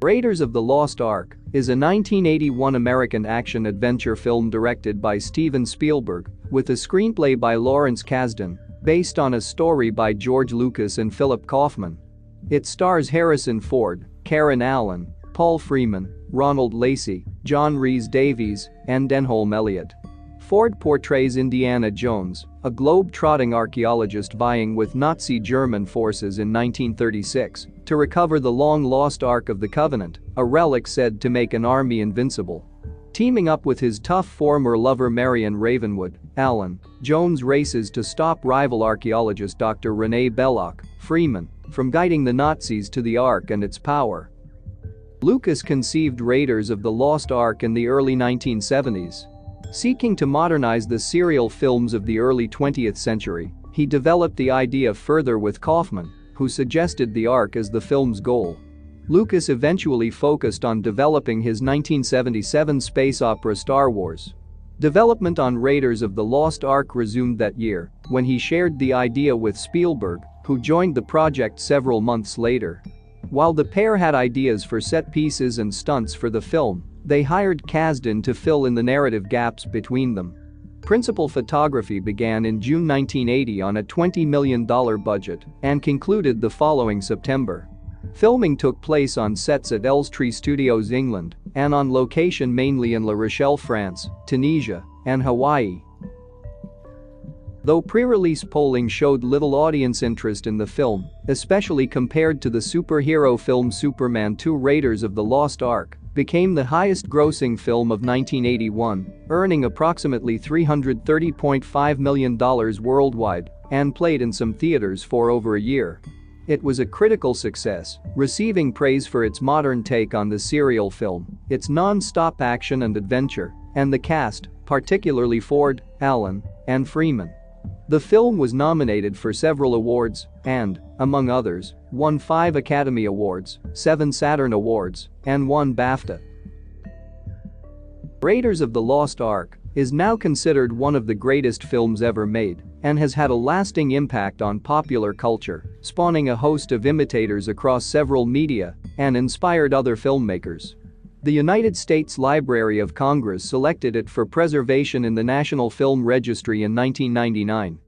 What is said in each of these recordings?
Raiders of the Lost Ark is a 1981 American action-adventure film directed by Steven Spielberg with a screenplay by Lawrence Kasdan based on a story by George Lucas and Philip Kaufman. It stars Harrison Ford, Karen Allen, Paul Freeman, Ronald Lacey, John Rhys-Davies, and Denholm Elliott. Ford portrays Indiana Jones, a globe-trotting archaeologist vying with Nazi German forces in 1936 to recover the long-lost Ark of the Covenant, a relic said to make an army invincible. Teaming up with his tough former lover Marion Ravenwood, Allen, Jones races to stop rival archaeologist Dr. René Belloq, Freeman, from guiding the Nazis to the Ark and its power. Lucas conceived Raiders of the Lost Ark in the early 1970s. Seeking to modernize the serial films of the early 20th century, he developed the idea further with Kaufman, who suggested the Ark as the film's goal. Lucas eventually focused on developing his 1977 space opera Star Wars. Development on Raiders of the Lost Ark resumed that year when he shared the idea with Spielberg, who joined the project several months later. While the pair had ideas for set pieces and stunts for the film, they hired Kasdan to fill in the narrative gaps between them. Principal photography began in June 1980 on a $20 million budget and concluded the following September. Filming took place on sets at Elstree Studios, England, and on location mainly in La Rochelle, France, Tunisia, and Hawaii. Though pre-release polling showed little audience interest in the film, especially compared to the superhero film Superman 2, Raiders of the Lost Ark became the highest-grossing film of 1981, earning approximately $330.5 million worldwide and played in some theaters for over a year. It was a critical success, receiving praise for its modern take on the serial film, its non-stop action and adventure, and the cast, particularly Ford, Allen, and Freeman. The film was nominated for several awards and, among others, won 5 Academy Awards, 7 Saturn Awards, and 1 BAFTA. Raiders of the Lost Ark is now considered one of the greatest films ever made and has had a lasting impact on popular culture, spawning a host of imitators across several media and inspired other filmmakers. The United States Library of Congress selected it for preservation in the National Film Registry in 1999.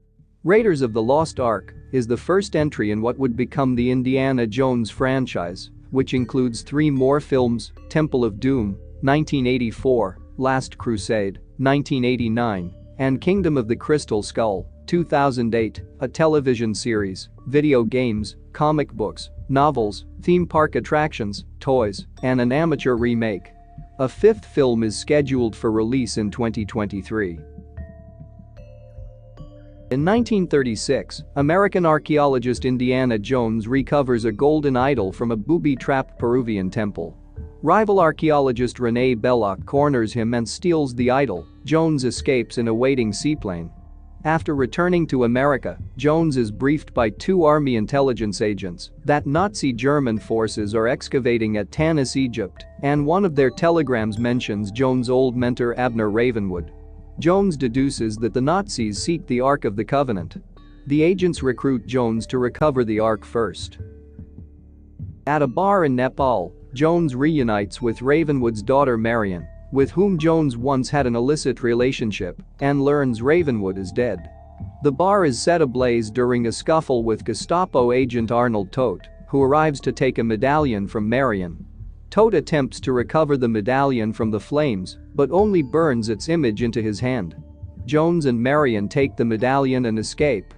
Raiders of the Lost Ark is the first entry in what would become the Indiana Jones franchise, which includes 3 more films: Temple of Doom, 1984, Last Crusade, 1989, and Kingdom of the Crystal Skull, 2008, a television series, video games, comic books, novels, theme park attractions, toys, and an amateur remake. A 5th film is scheduled for release in 2023. In 1936, American archaeologist Indiana Jones recovers a golden idol from a booby-trapped Peruvian temple. Rival archaeologist René Belloq corners him and steals the idol. Jones escapes in a waiting seaplane. After returning to America, Jones is briefed by 2 Army intelligence agents that Nazi German forces are excavating at Tanis, Egypt, and one of their telegrams mentions Jones' old mentor Abner Ravenwood. Jones deduces that the Nazis seek the Ark of the Covenant. The agents recruit Jones to recover the Ark first. At a bar in Nepal, Jones reunites with Ravenwood's daughter Marion, with whom Jones once had an illicit relationship, and learns Ravenwood is dead. The bar is set ablaze during a scuffle with Gestapo agent Arnold Todt, who arrives to take a medallion from Marion. Todt attempts to recover the medallion from the flames, but only burns its image into his hand. Jones and Marion take the medallion and escape.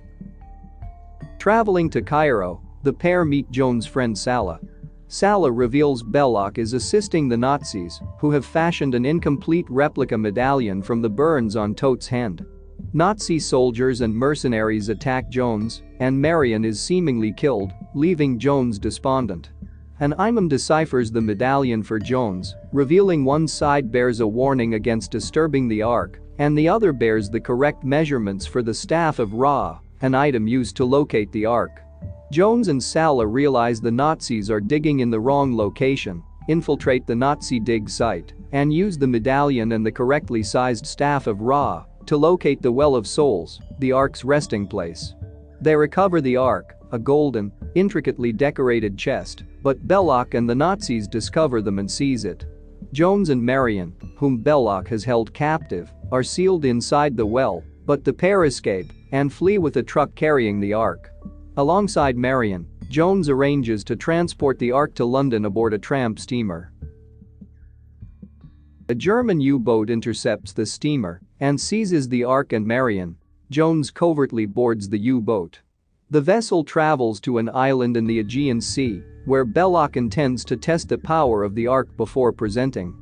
Traveling to Cairo, the pair meet Jones' friend Salah. Salah reveals Belloq is assisting the Nazis, who have fashioned an incomplete replica medallion from the burns on Todt's hand. Nazi soldiers and mercenaries attack Jones, and Marion is seemingly killed, leaving Jones despondent. An imam deciphers the medallion for Jones, revealing one side bears a warning against disturbing the Ark, and the other bears the correct measurements for the staff of Ra, an item used to locate the Ark. Jones and Salah realize the Nazis are digging in the wrong location, infiltrate the Nazi dig site, and use the medallion and the correctly sized staff of Ra to locate the Well of Souls, the Ark's resting place. They recover the Ark, a golden, intricately decorated chest, but Belloq and the Nazis discover them and seize it. Jones and Marion, whom Belloq has held captive, are sealed inside the well, but the pair escape and flee with a truck carrying the Ark. Alongside Marion, Jones arranges to transport the Ark to London aboard a tramp steamer. A German U-boat intercepts the steamer and seizes the Ark and Marion. Jones covertly boards the U-boat. The vessel travels to an island in the Aegean Sea, where Belloq intends to test the power of the Ark before presenting.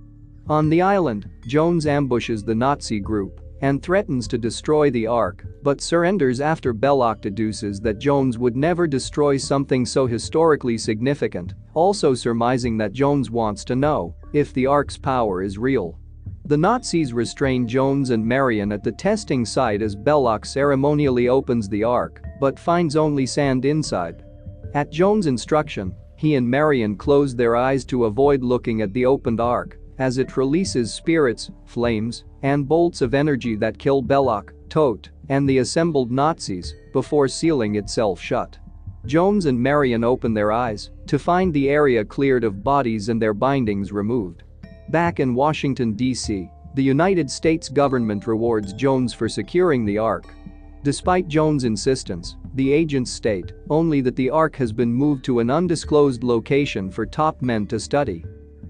On the island, Jones ambushes the Nazi group and threatens to destroy the Ark, but surrenders after Belloq deduces that Jones would never destroy something so historically significant, also surmising that Jones wants to know if the Ark's power is real. The Nazis restrain Jones and Marion at the testing site as Belloq ceremonially opens the Ark, but finds only sand inside. At Jones' instruction, he and Marion close their eyes to avoid looking at the opened Ark, as it releases spirits, flames, and bolts of energy that kill Belloq, Todt, and the assembled Nazis before sealing itself shut. Jones and Marion open their eyes to find the area cleared of bodies and their bindings removed. Back in Washington, D.C., the United States government rewards Jones for securing the Ark. Despite Jones' insistence, the agents state only that the Ark has been moved to an undisclosed location for top men to study.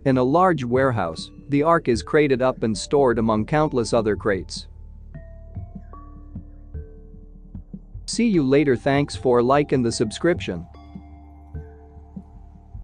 In a large warehouse, the Ark is crated up and stored among countless other crates. See you later. Thanks for like and the subscription.